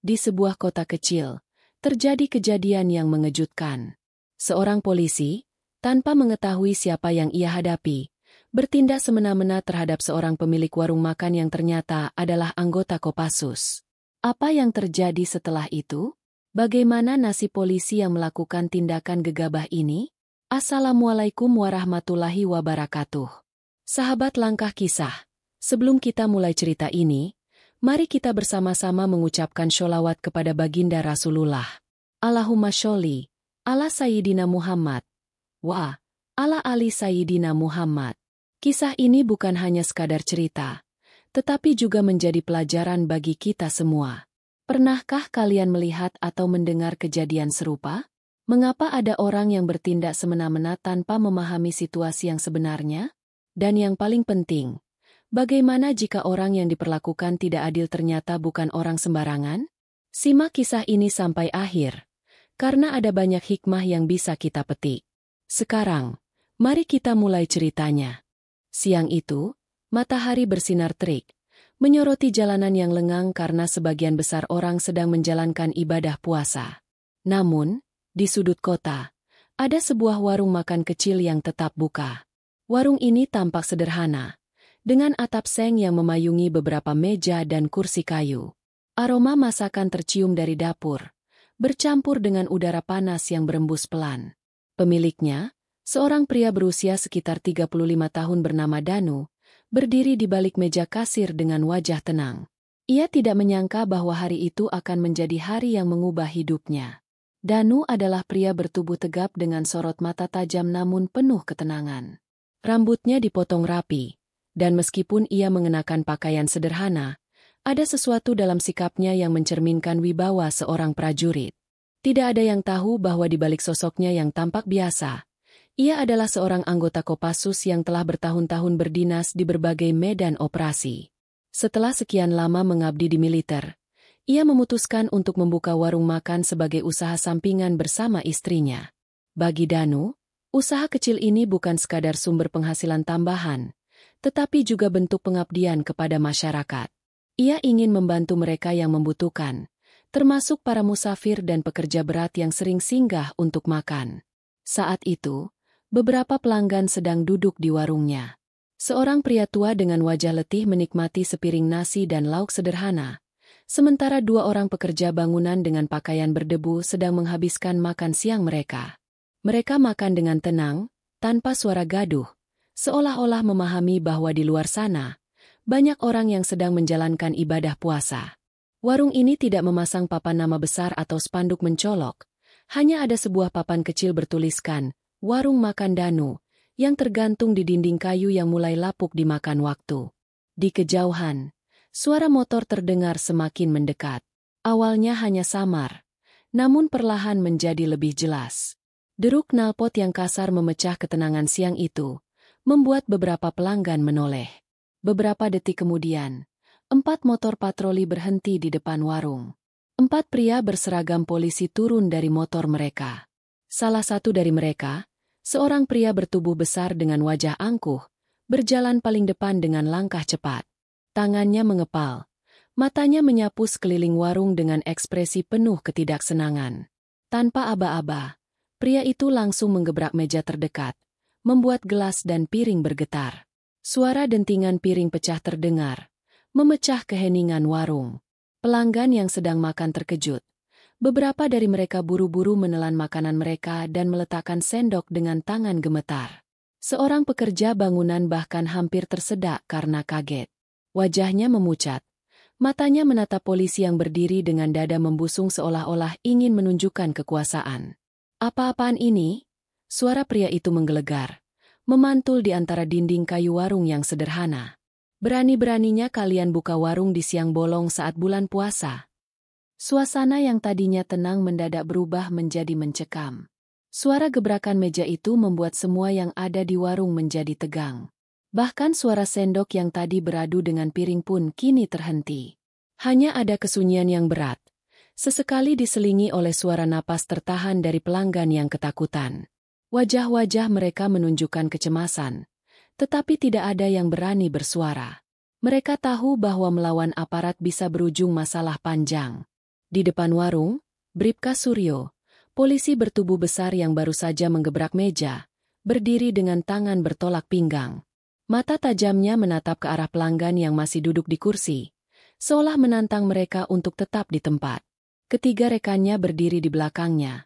Di sebuah kota kecil, terjadi kejadian yang mengejutkan. Seorang polisi, tanpa mengetahui siapa yang ia hadapi, bertindak semena-mena terhadap seorang pemilik warung makan yang ternyata adalah anggota Kopassus. Apa yang terjadi setelah itu? Bagaimana nasib polisi yang melakukan tindakan gegabah ini? Assalamualaikum warahmatullahi wabarakatuh. Sahabat Langkah Kisah, sebelum kita mulai cerita ini, mari kita bersama-sama mengucapkan sholawat kepada baginda Rasulullah. Allahumma sholli ala Sayyidina Muhammad wa ala ali Sayyidina Muhammad. Kisah ini bukan hanya sekadar cerita, tetapi juga menjadi pelajaran bagi kita semua. Pernahkah kalian melihat atau mendengar kejadian serupa? Mengapa ada orang yang bertindak semena-mena tanpa memahami situasi yang sebenarnya? Dan yang paling penting, bagaimana jika orang yang diperlakukan tidak adil ternyata bukan orang sembarangan? Simak kisah ini sampai akhir, karena ada banyak hikmah yang bisa kita petik. Sekarang, mari kita mulai ceritanya. Siang itu, matahari bersinar terik, menyoroti jalanan yang lengang karena sebagian besar orang sedang menjalankan ibadah puasa. Namun, di sudut kota, ada sebuah warung makan kecil yang tetap buka. Warung ini tampak sederhana, dengan atap seng yang memayungi beberapa meja dan kursi kayu. Aroma masakan tercium dari dapur, bercampur dengan udara panas yang berembus pelan. Pemiliknya, seorang pria berusia sekitar 35 tahun bernama Danu, berdiri di balik meja kasir dengan wajah tenang. Ia tidak menyangka bahwa hari itu akan menjadi hari yang mengubah hidupnya. Danu adalah pria bertubuh tegap dengan sorot mata tajam namun penuh ketenangan. Rambutnya dipotong rapi, dan meskipun ia mengenakan pakaian sederhana, ada sesuatu dalam sikapnya yang mencerminkan wibawa seorang prajurit. Tidak ada yang tahu bahwa di balik sosoknya yang tampak biasa, ia adalah seorang anggota Kopassus yang telah bertahun-tahun berdinas di berbagai medan operasi. Setelah sekian lama mengabdi di militer, ia memutuskan untuk membuka warung makan sebagai usaha sampingan bersama istrinya. Bagi Danu, usaha kecil ini bukan sekadar sumber penghasilan tambahan, tetapi juga bentuk pengabdian kepada masyarakat. Ia ingin membantu mereka yang membutuhkan, termasuk para musafir dan pekerja berat yang sering singgah untuk makan. Saat itu, beberapa pelanggan sedang duduk di warungnya. Seorang pria tua dengan wajah letih menikmati sepiring nasi dan lauk sederhana, sementara dua orang pekerja bangunan dengan pakaian berdebu sedang menghabiskan makan siang mereka. Mereka makan dengan tenang, tanpa suara gaduh, seolah-olah memahami bahwa di luar sana, banyak orang yang sedang menjalankan ibadah puasa. Warung ini tidak memasang papan nama besar atau spanduk mencolok, hanya ada sebuah papan kecil bertuliskan, Warung Makan Danu, yang tergantung di dinding kayu yang mulai lapuk dimakan waktu. Di kejauhan, suara motor terdengar semakin mendekat. Awalnya hanya samar, namun perlahan menjadi lebih jelas. Deruk knalpot yang kasar memecah ketenangan siang itu, membuat beberapa pelanggan menoleh. Beberapa detik kemudian, 4 motor patroli berhenti di depan warung. 4 pria berseragam polisi turun dari motor mereka. Salah satu dari mereka, seorang pria bertubuh besar dengan wajah angkuh, berjalan paling depan dengan langkah cepat. Tangannya mengepal, matanya menyapu sekeliling warung dengan ekspresi penuh ketidaksenangan. Tanpa aba-aba, pria itu langsung menggebrak meja terdekat, membuat gelas dan piring bergetar. Suara dentingan piring pecah terdengar, memecah keheningan warung. Pelanggan yang sedang makan terkejut. Beberapa dari mereka buru-buru menelan makanan mereka dan meletakkan sendok dengan tangan gemetar. Seorang pekerja bangunan bahkan hampir tersedak karena kaget. Wajahnya memucat. Matanya menatap polisi yang berdiri dengan dada membusung seolah-olah ingin menunjukkan kekuasaan. Apa-apaan ini? Suara pria itu menggelegar, memantul di antara dinding kayu warung yang sederhana. Berani-beraninya kalian buka warung di siang bolong saat bulan puasa. Suasana yang tadinya tenang mendadak berubah menjadi mencekam. Suara gebrakan meja itu membuat semua yang ada di warung menjadi tegang. Bahkan suara sendok yang tadi beradu dengan piring pun kini terhenti. Hanya ada kesunyian yang berat, sesekali diselingi oleh suara napas tertahan dari pelanggan yang ketakutan. Wajah-wajah mereka menunjukkan kecemasan, tetapi tidak ada yang berani bersuara. Mereka tahu bahwa melawan aparat bisa berujung masalah panjang. Di depan warung, Bribka Suryo, polisi bertubuh besar yang baru saja menggebrak meja, berdiri dengan tangan bertolak pinggang. Mata tajamnya menatap ke arah pelanggan yang masih duduk di kursi, seolah menantang mereka untuk tetap di tempat. Ketiga rekannya berdiri di belakangnya,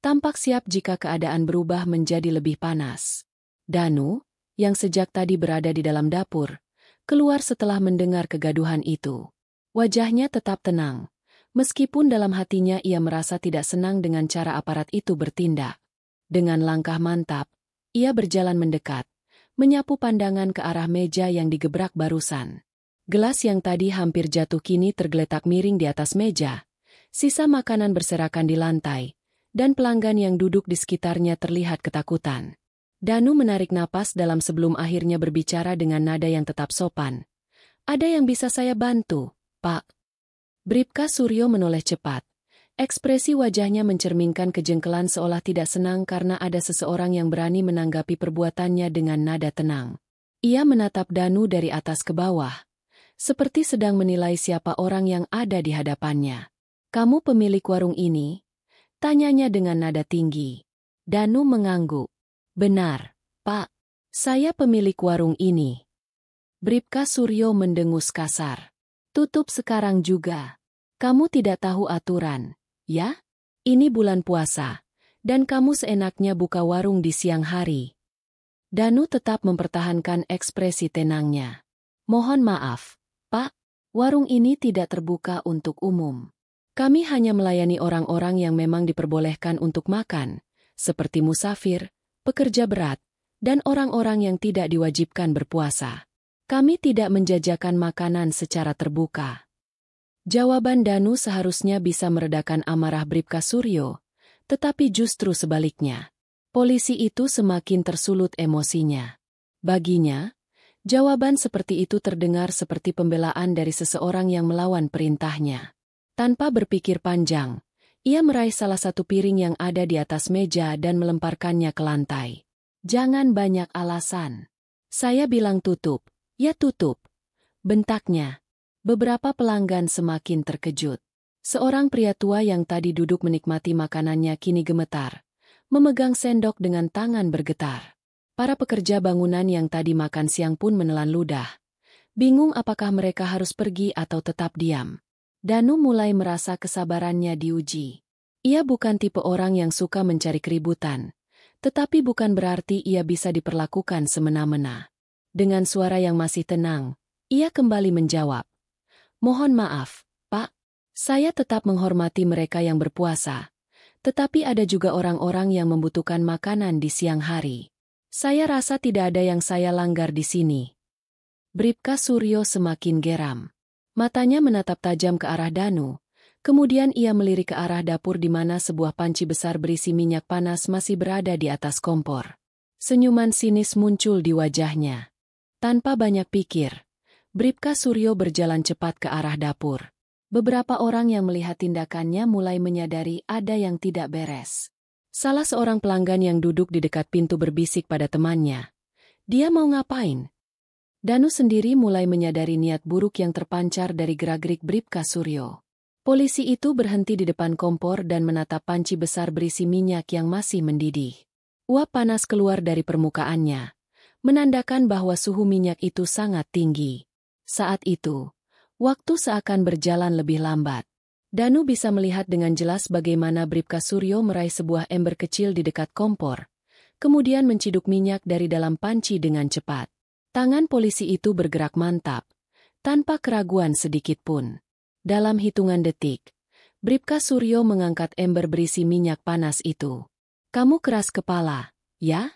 tampak siap jika keadaan berubah menjadi lebih panas. Danu, yang sejak tadi berada di dalam dapur, keluar setelah mendengar kegaduhan itu. Wajahnya tetap tenang, meskipun dalam hatinya ia merasa tidak senang dengan cara aparat itu bertindak. Dengan langkah mantap, ia berjalan mendekat, menyapu pandangan ke arah meja yang digebrak barusan. Gelas yang tadi hampir jatuh kini tergeletak miring di atas meja, sisa makanan berserakan di lantai, dan pelanggan yang duduk di sekitarnya terlihat ketakutan. Danu menarik napas dalam sebelum akhirnya berbicara dengan nada yang tetap sopan. "Ada yang bisa saya bantu, Pak?" Bribka Suryo menoleh cepat. Ekspresi wajahnya mencerminkan kejengkelan seolah tidak senang karena ada seseorang yang berani menanggapi perbuatannya dengan nada tenang. Ia menatap Danu dari atas ke bawah, seperti sedang menilai siapa orang yang ada di hadapannya. "Kamu pemilik warung ini?" tanyanya dengan nada tinggi. Danu mengangguk. "Benar, Pak. Saya pemilik warung ini." Bribka Suryo mendengus kasar. "Tutup sekarang juga. Kamu tidak tahu aturan, ya? Ini bulan puasa, dan kamu seenaknya buka warung di siang hari." Danu tetap mempertahankan ekspresi tenangnya. "Mohon maaf, Pak. Warung ini tidak terbuka untuk umum. Kami hanya melayani orang-orang yang memang diperbolehkan untuk makan, seperti musafir, pekerja berat, dan orang-orang yang tidak diwajibkan berpuasa. Kami tidak menjajakan makanan secara terbuka." Jawaban Danu seharusnya bisa meredakan amarah Bribka Suryo, tetapi justru sebaliknya. Polisi itu semakin tersulut emosinya. Baginya, jawaban seperti itu terdengar seperti pembelaan dari seseorang yang melawan perintahnya. Tanpa berpikir panjang, ia meraih salah satu piring yang ada di atas meja dan melemparkannya ke lantai. "Jangan banyak alasan. Saya bilang tutup, ya tutup," bentaknya. Beberapa pelanggan semakin terkejut. Seorang pria tua yang tadi duduk menikmati makanannya kini gemetar, memegang sendok dengan tangan bergetar. Para pekerja bangunan yang tadi makan siang pun menelan ludah, bingung apakah mereka harus pergi atau tetap diam. Danu mulai merasa kesabarannya diuji. Ia bukan tipe orang yang suka mencari keributan, tetapi bukan berarti ia bisa diperlakukan semena-mena. Dengan suara yang masih tenang, ia kembali menjawab, "Mohon maaf, Pak. Saya tetap menghormati mereka yang berpuasa. Tetapi ada juga orang-orang yang membutuhkan makanan di siang hari. Saya rasa tidak ada yang saya langgar di sini." Bribka Suryo semakin geram. Matanya menatap tajam ke arah Danu. Kemudian ia melirik ke arah dapur di mana sebuah panci besar berisi minyak panas masih berada di atas kompor. Senyuman sinis muncul di wajahnya. Tanpa banyak pikir, Bribka Suryo berjalan cepat ke arah dapur. Beberapa orang yang melihat tindakannya mulai menyadari ada yang tidak beres. Salah seorang pelanggan yang duduk di dekat pintu berbisik pada temannya. "Dia mau ngapain?" Danu sendiri mulai menyadari niat buruk yang terpancar dari gerak-gerik Bribka Suryo. Polisi itu berhenti di depan kompor dan menatap panci besar berisi minyak yang masih mendidih. Uap panas keluar dari permukaannya, menandakan bahwa suhu minyak itu sangat tinggi. Saat itu, waktu seakan berjalan lebih lambat. Danu bisa melihat dengan jelas bagaimana Bribka Suryo meraih sebuah ember kecil di dekat kompor, kemudian menciduk minyak dari dalam panci dengan cepat. Tangan polisi itu bergerak mantap, tanpa keraguan sedikit pun. Dalam hitungan detik, Bribka Suryo mengangkat ember berisi minyak panas itu. "Kamu keras kepala, ya?"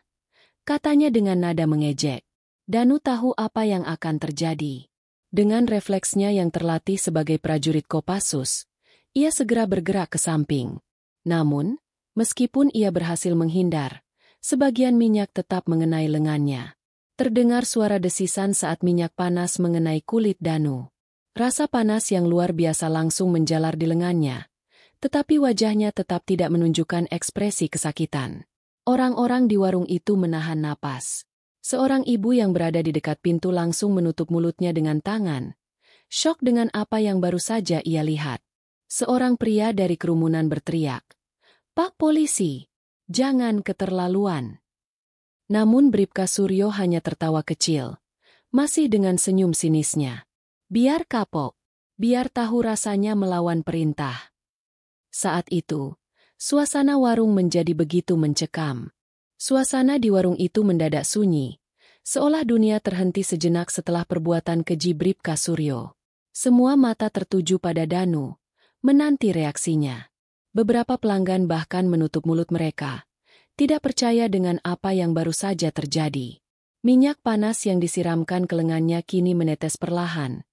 katanya dengan nada mengejek. Danu tahu apa yang akan terjadi. Dengan refleksnya yang terlatih sebagai prajurit Kopassus, ia segera bergerak ke samping. Namun, meskipun ia berhasil menghindar, sebagian minyak tetap mengenai lengannya. Terdengar suara desisan saat minyak panas mengenai kulit Danu. Rasa panas yang luar biasa langsung menjalar di lengannya, tetapi wajahnya tetap tidak menunjukkan ekspresi kesakitan. Orang-orang di warung itu menahan napas. Seorang ibu yang berada di dekat pintu langsung menutup mulutnya dengan tangan, syok dengan apa yang baru saja ia lihat. Seorang pria dari kerumunan berteriak, "Pak Polisi, jangan keterlaluan." Namun Bribka Suryo hanya tertawa kecil, masih dengan senyum sinisnya. "Biar kapok, biar tahu rasanya melawan perintah." Saat itu, suasana warung menjadi begitu mencekam. Suasana di warung itu mendadak sunyi, seolah dunia terhenti sejenak setelah perbuatan keji Bribka Suryo. Semua mata tertuju pada Danu, menanti reaksinya. Beberapa pelanggan bahkan menutup mulut mereka, tidak percaya dengan apa yang baru saja terjadi. Minyak panas yang disiramkan ke lengannya kini menetes perlahan,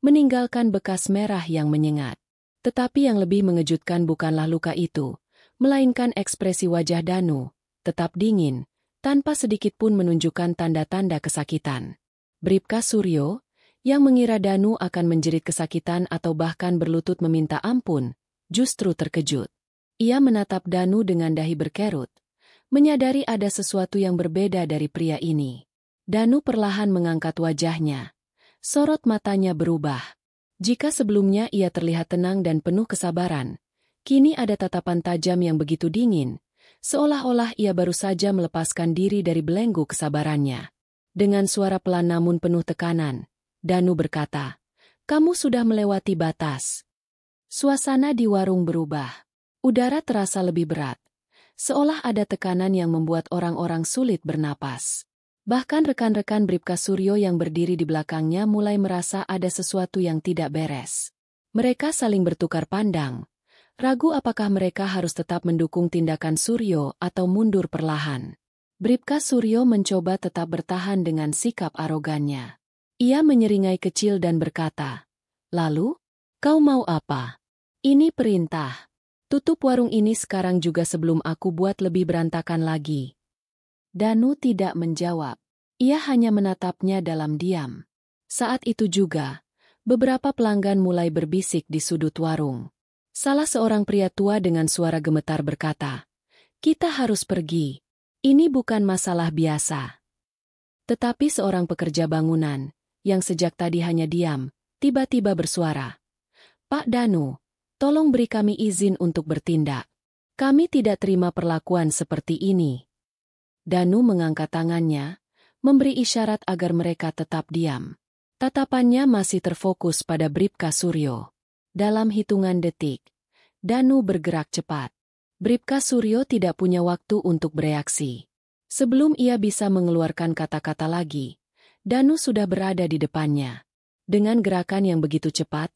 meninggalkan bekas merah yang menyengat. Tetapi yang lebih mengejutkan bukanlah luka itu, melainkan ekspresi wajah Danu, tetap dingin, tanpa sedikit pun menunjukkan tanda-tanda kesakitan. Bribka Suryo, yang mengira Danu akan menjerit kesakitan atau bahkan berlutut meminta ampun, justru terkejut. Ia menatap Danu dengan dahi berkerut, menyadari ada sesuatu yang berbeda dari pria ini. Danu perlahan mengangkat wajahnya. Sorot matanya berubah. Jika sebelumnya ia terlihat tenang dan penuh kesabaran, kini ada tatapan tajam yang begitu dingin, seolah-olah ia baru saja melepaskan diri dari belenggu kesabarannya. Dengan suara pelan namun penuh tekanan, Danu berkata, "Kamu sudah melewati batas." Suasana di warung berubah. Udara terasa lebih berat, seolah ada tekanan yang membuat orang-orang sulit bernapas. Bahkan rekan-rekan Bribka Suryo yang berdiri di belakangnya mulai merasa ada sesuatu yang tidak beres. Mereka saling bertukar pandang, ragu apakah mereka harus tetap mendukung tindakan Suryo atau mundur perlahan. Bribka Suryo mencoba tetap bertahan dengan sikap arogannya. Ia menyeringai kecil dan berkata, "Lalu, kau mau apa? Ini perintah. Tutup warung ini sekarang juga sebelum aku buat lebih berantakan lagi." Danu tidak menjawab. Ia hanya menatapnya dalam diam. Saat itu juga, beberapa pelanggan mulai berbisik di sudut warung. Salah seorang pria tua dengan suara gemetar berkata, "Kita harus pergi. Ini bukan masalah biasa." Tetapi seorang pekerja bangunan, yang sejak tadi hanya diam, tiba-tiba bersuara, "Pak Danu, tolong beri kami izin untuk bertindak. Kami tidak terima perlakuan seperti ini." Danu mengangkat tangannya, memberi isyarat agar mereka tetap diam. Tatapannya masih terfokus pada Bribka Suryo. Dalam hitungan detik, Danu bergerak cepat. Bribka Suryo tidak punya waktu untuk bereaksi. Sebelum ia bisa mengeluarkan kata-kata lagi, Danu sudah berada di depannya. Dengan gerakan yang begitu cepat,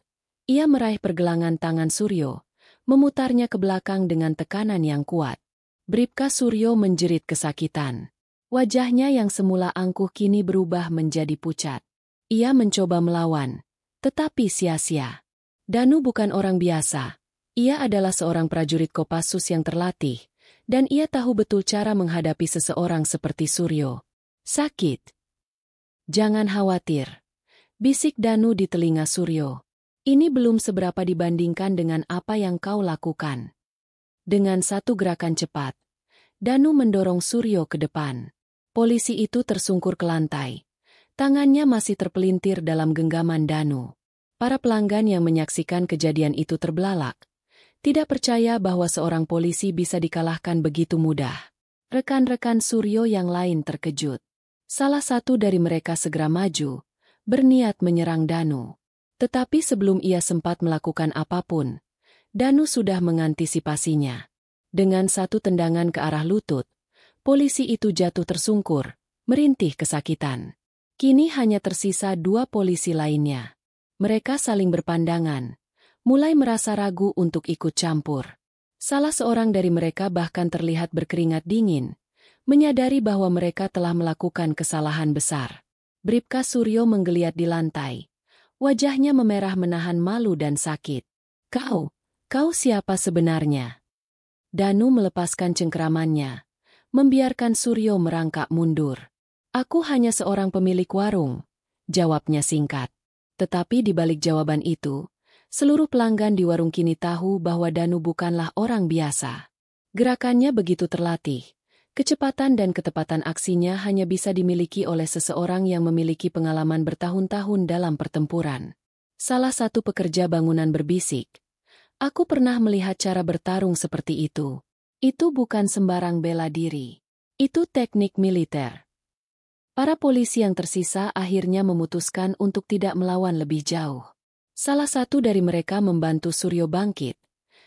ia meraih pergelangan tangan Suryo, memutarnya ke belakang dengan tekanan yang kuat. Bribka Suryo menjerit kesakitan. Wajahnya yang semula angkuh kini berubah menjadi pucat. Ia mencoba melawan, tetapi sia-sia. Danu bukan orang biasa. Ia adalah seorang prajurit Kopassus yang terlatih, dan ia tahu betul cara menghadapi seseorang seperti Suryo. "Sakit. Jangan khawatir," bisik Danu di telinga Suryo. "Ini belum seberapa dibandingkan dengan apa yang kau lakukan." Dengan satu gerakan cepat, Danu mendorong Suryo ke depan. Polisi itu tersungkur ke lantai. Tangannya masih terpelintir dalam genggaman Danu. Para pelanggan yang menyaksikan kejadian itu terbelalak, tidak percaya bahwa seorang polisi bisa dikalahkan begitu mudah. Rekan-rekan Suryo yang lain terkejut. Salah satu dari mereka segera maju, berniat menyerang Danu. Tetapi sebelum ia sempat melakukan apapun, Danu sudah mengantisipasinya. Dengan satu tendangan ke arah lutut, polisi itu jatuh tersungkur, merintih kesakitan. Kini hanya tersisa dua polisi lainnya. Mereka saling berpandangan, mulai merasa ragu untuk ikut campur. Salah seorang dari mereka bahkan terlihat berkeringat dingin, menyadari bahwa mereka telah melakukan kesalahan besar. Bribka Suryo menggeliat di lantai. Wajahnya memerah menahan malu dan sakit. Kau siapa sebenarnya?" Danu melepaskan cengkeramannya, membiarkan Suryo merangkak mundur. "Aku hanya seorang pemilik warung," jawabnya singkat. Tetapi di balik jawaban itu, seluruh pelanggan di warung kini tahu bahwa Danu bukanlah orang biasa. Gerakannya begitu terlatih. Kecepatan dan ketepatan aksinya hanya bisa dimiliki oleh seseorang yang memiliki pengalaman bertahun-tahun dalam pertempuran. Salah satu pekerja bangunan berbisik, Aku pernah melihat cara bertarung seperti itu. Itu bukan sembarang bela diri. Itu teknik militer. Para polisi yang tersisa akhirnya memutuskan untuk tidak melawan lebih jauh. Salah satu dari mereka membantu Suryo bangkit,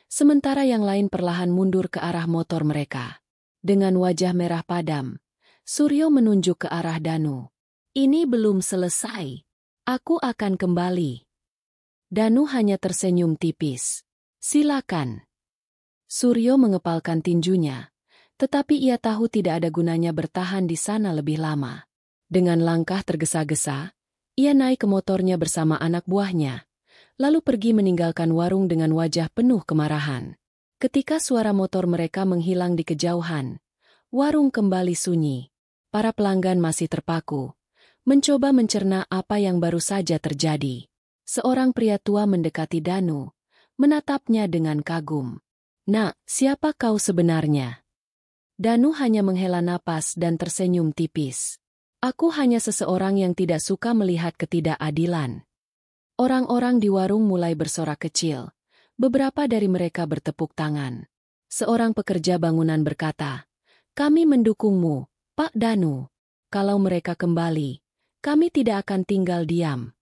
sementara yang lain perlahan mundur ke arah motor mereka. Dengan wajah merah padam, Suryo menunjuk ke arah Danu. Ini belum selesai. Aku akan kembali. Danu hanya tersenyum tipis. Silakan. Suryo mengepalkan tinjunya, tetapi ia tahu tidak ada gunanya bertahan di sana lebih lama. Dengan langkah tergesa-gesa, ia naik ke motornya bersama anak buahnya, lalu pergi meninggalkan warung dengan wajah penuh kemarahan. Ketika suara motor mereka menghilang di kejauhan, warung kembali sunyi. Para pelanggan masih terpaku, mencoba mencerna apa yang baru saja terjadi. Seorang pria tua mendekati Danu, menatapnya dengan kagum. "Nak, siapa kau sebenarnya?" Danu hanya menghela napas dan tersenyum tipis. "Aku hanya seseorang yang tidak suka melihat ketidakadilan." Orang-orang di warung mulai bersorak kecil. Beberapa dari mereka bertepuk tangan. Seorang pekerja bangunan berkata, "Kami mendukungmu, Pak Danu. Kalau mereka kembali, kami tidak akan tinggal diam."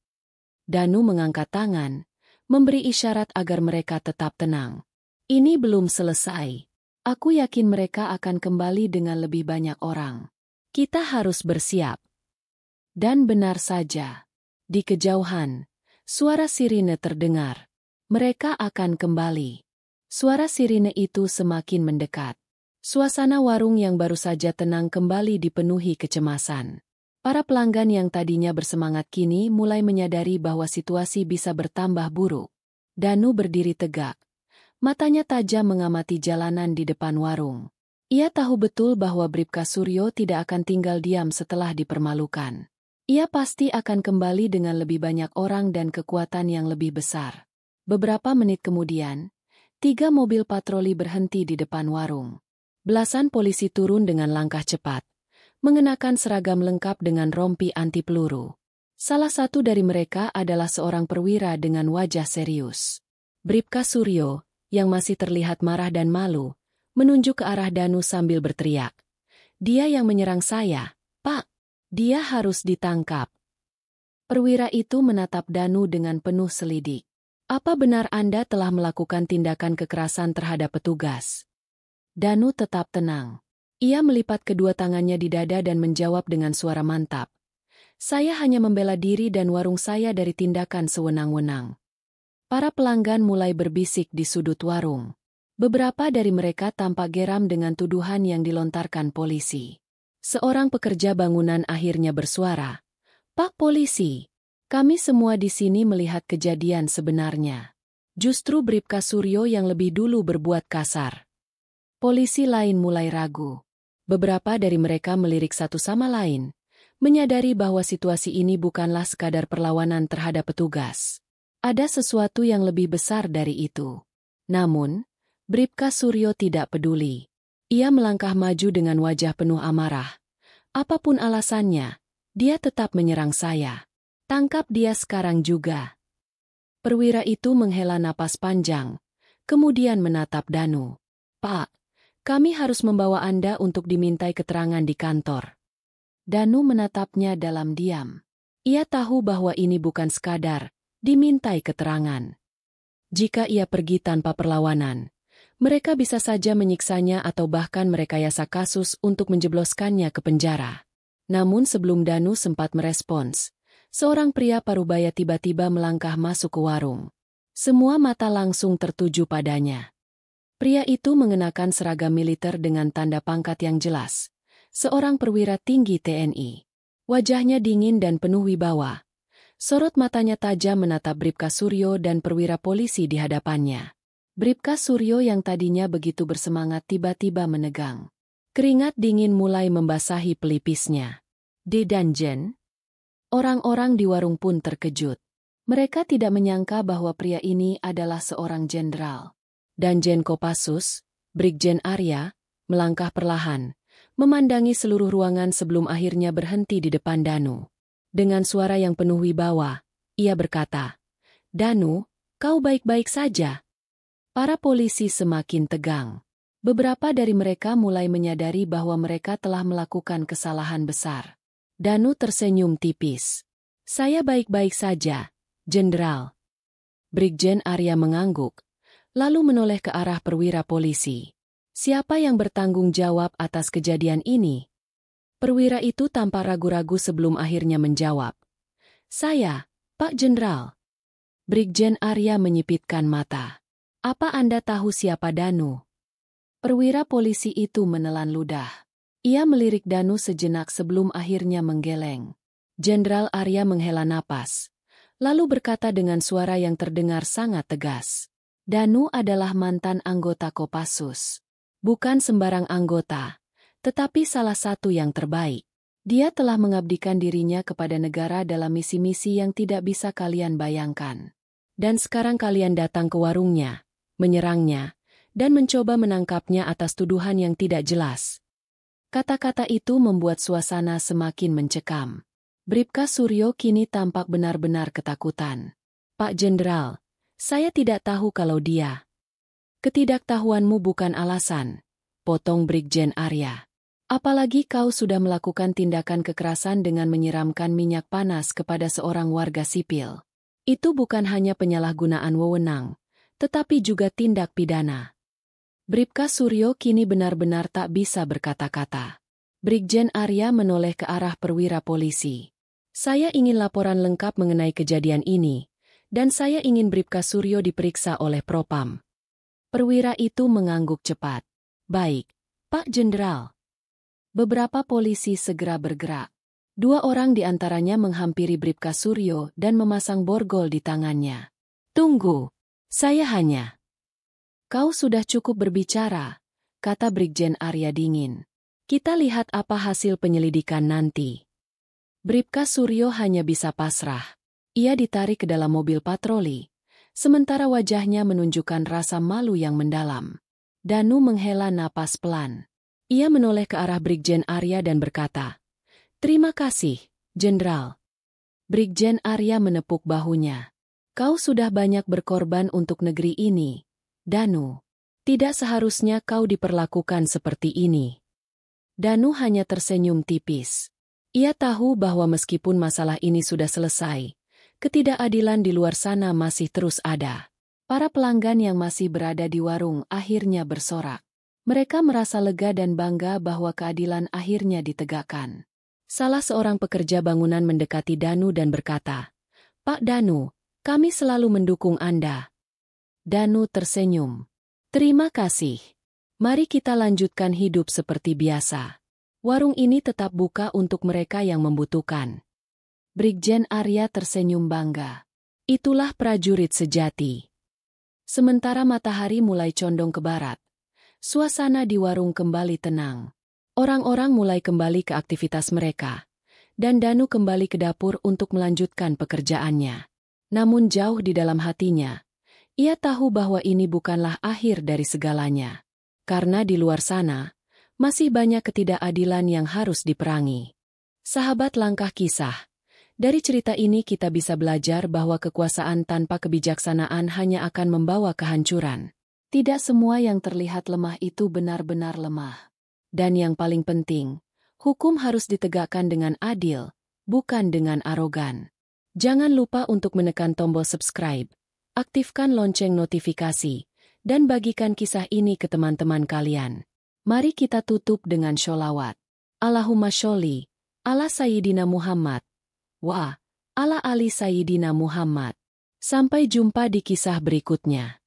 Danu mengangkat tangan, memberi isyarat agar mereka tetap tenang. "Ini belum selesai. Aku yakin mereka akan kembali dengan lebih banyak orang. Kita harus bersiap." Dan benar saja. Di kejauhan, suara sirine terdengar. Mereka akan kembali. Suara sirine itu semakin mendekat. Suasana warung yang baru saja tenang kembali dipenuhi kecemasan. Para pelanggan yang tadinya bersemangat kini mulai menyadari bahwa situasi bisa bertambah buruk. Danu berdiri tegak. Matanya tajam mengamati jalanan di depan warung. Ia tahu betul bahwa Bribka Suryo tidak akan tinggal diam setelah dipermalukan. Ia pasti akan kembali dengan lebih banyak orang dan kekuatan yang lebih besar. Beberapa menit kemudian, 3 mobil patroli berhenti di depan warung. Belasan polisi turun dengan langkah cepat, mengenakan seragam lengkap dengan rompi anti peluru. Salah satu dari mereka adalah seorang perwira dengan wajah serius. Bribka Suryo, yang masih terlihat marah dan malu, menunjuk ke arah Danu sambil berteriak. "Dia yang menyerang saya, Pak. Dia harus ditangkap." Perwira itu menatap Danu dengan penuh selidik. "Apa benar Anda telah melakukan tindakan kekerasan terhadap petugas?" Danu tetap tenang. Ia melipat kedua tangannya di dada dan menjawab dengan suara mantap. "Saya hanya membela diri dan warung saya dari tindakan sewenang-wenang." Para pelanggan mulai berbisik di sudut warung. Beberapa dari mereka tampak geram dengan tuduhan yang dilontarkan polisi. Seorang pekerja bangunan akhirnya bersuara, "Pak Polisi, kami semua di sini melihat kejadian sebenarnya. Justru Bribka Suryo yang lebih dulu berbuat kasar." Polisi lain mulai ragu. Beberapa dari mereka melirik satu sama lain, menyadari bahwa situasi ini bukanlah sekadar perlawanan terhadap petugas. Ada sesuatu yang lebih besar dari itu. Namun, Bribka Suryo tidak peduli. Ia melangkah maju dengan wajah penuh amarah. "Apapun alasannya, dia tetap menyerang saya. Tangkap dia sekarang juga." Perwira itu menghela napas panjang, kemudian menatap Danu. "Pak, kami harus membawa Anda untuk dimintai keterangan di kantor." Danu menatapnya dalam diam. Ia tahu bahwa ini bukan sekadar dimintai keterangan. Jika ia pergi tanpa perlawanan, mereka bisa saja menyiksanya atau bahkan merekayasa kasus untuk menjebloskannya ke penjara. Namun sebelum Danu sempat merespons, seorang pria parubaya tiba-tiba melangkah masuk ke warung. Semua mata langsung tertuju padanya. Pria itu mengenakan seragam militer dengan tanda pangkat yang jelas. Seorang perwira tinggi TNI. Wajahnya dingin dan penuh wibawa. Sorot matanya tajam menatap Bribka Suryo dan perwira polisi di hadapannya. Bribka Suryo yang tadinya begitu bersemangat tiba-tiba menegang. Keringat dingin mulai membasahi pelipisnya. Di dungeon, orang-orang di warung pun terkejut. Mereka tidak menyangka bahwa pria ini adalah seorang jenderal. Danjen Kopassus, Brigjen Arya, melangkah perlahan, memandangi seluruh ruangan sebelum akhirnya berhenti di depan Danu. Dengan suara yang penuh wibawa, ia berkata, "Danu, kau baik-baik saja?" Para polisi semakin tegang. Beberapa dari mereka mulai menyadari bahwa mereka telah melakukan kesalahan besar. Danu tersenyum tipis. "Saya baik-baik saja, Jenderal." Brigjen Arya mengangguk, lalu menoleh ke arah perwira polisi. "Siapa yang bertanggung jawab atas kejadian ini?" Perwira itu tanpa ragu-ragu sebelum akhirnya menjawab. "Saya, Pak Jenderal." Brigjen Arya menyipitkan mata. "Apa Anda tahu siapa Danu?" Perwira polisi itu menelan ludah. Ia melirik Danu sejenak sebelum akhirnya menggeleng. Jenderal Arya menghela napas, lalu berkata dengan suara yang terdengar sangat tegas. "Danu adalah mantan anggota Kopassus. Bukan sembarang anggota, tetapi salah satu yang terbaik. Dia telah mengabdikan dirinya kepada negara dalam misi-misi yang tidak bisa kalian bayangkan. Dan sekarang kalian datang ke warungnya, menyerangnya, dan mencoba menangkapnya atas tuduhan yang tidak jelas." Kata-kata itu membuat suasana semakin mencekam. Bribka Suryo kini tampak benar-benar ketakutan. "Pak Jenderal, saya tidak tahu kalau dia." "Ketidaktahuanmu bukan alasan," potong Brigjen Arya. "Apalagi kau sudah melakukan tindakan kekerasan dengan menyiramkan minyak panas kepada seorang warga sipil. Itu bukan hanya penyalahgunaan wewenang, tetapi juga tindak pidana." Bribka Suryo kini benar-benar tak bisa berkata-kata. Brigjen Arya menoleh ke arah perwira polisi. "Saya ingin laporan lengkap mengenai kejadian ini, dan saya ingin Bribka Suryo diperiksa oleh Propam." Perwira itu mengangguk cepat. "Baik, Pak Jenderal." Beberapa polisi segera bergerak. 2 orang di antaranya menghampiri Bribka Suryo dan memasang borgol di tangannya. "Tunggu, saya hanya..." "Kau sudah cukup berbicara," kata Brigjen Arya dingin. "Kita lihat apa hasil penyelidikan nanti." Bribka Suryo hanya bisa pasrah. Ia ditarik ke dalam mobil patroli, sementara wajahnya menunjukkan rasa malu yang mendalam. Danu menghela napas pelan. Ia menoleh ke arah Brigjen Arya dan berkata, "Terima kasih, Jenderal." Brigjen Arya menepuk bahunya. "Kau sudah banyak berkorban untuk negeri ini, Danu. Tidak seharusnya kau diperlakukan seperti ini." Danu hanya tersenyum tipis. Ia tahu bahwa meskipun masalah ini sudah selesai, ketidakadilan di luar sana masih terus ada. Para pelanggan yang masih berada di warung akhirnya bersorak. Mereka merasa lega dan bangga bahwa keadilan akhirnya ditegakkan. Salah seorang pekerja bangunan mendekati Danu dan berkata, "Pak Danu, kami selalu mendukung Anda." Danu tersenyum. "Terima kasih. Mari kita lanjutkan hidup seperti biasa. Warung ini tetap buka untuk mereka yang membutuhkan." Brigjen Arya tersenyum bangga. Itulah prajurit sejati. Sementara matahari mulai condong ke barat, suasana di warung kembali tenang. Orang-orang mulai kembali ke aktivitas mereka, dan Danu kembali ke dapur untuk melanjutkan pekerjaannya. Namun jauh di dalam hatinya, ia tahu bahwa ini bukanlah akhir dari segalanya. Karena di luar sana, masih banyak ketidakadilan yang harus diperangi. Sahabat Langkah Kisah, dari cerita ini kita bisa belajar bahwa kekuasaan tanpa kebijaksanaan hanya akan membawa kehancuran. Tidak semua yang terlihat lemah itu benar-benar lemah. Dan yang paling penting, hukum harus ditegakkan dengan adil, bukan dengan arogan. Jangan lupa untuk menekan tombol subscribe, aktifkan lonceng notifikasi, dan bagikan kisah ini ke teman-teman kalian. Mari kita tutup dengan sholawat. Allahumma sholli ala Sayyidina Muhammad wa ala ali Sayyidina Muhammad. Sampai jumpa di kisah berikutnya.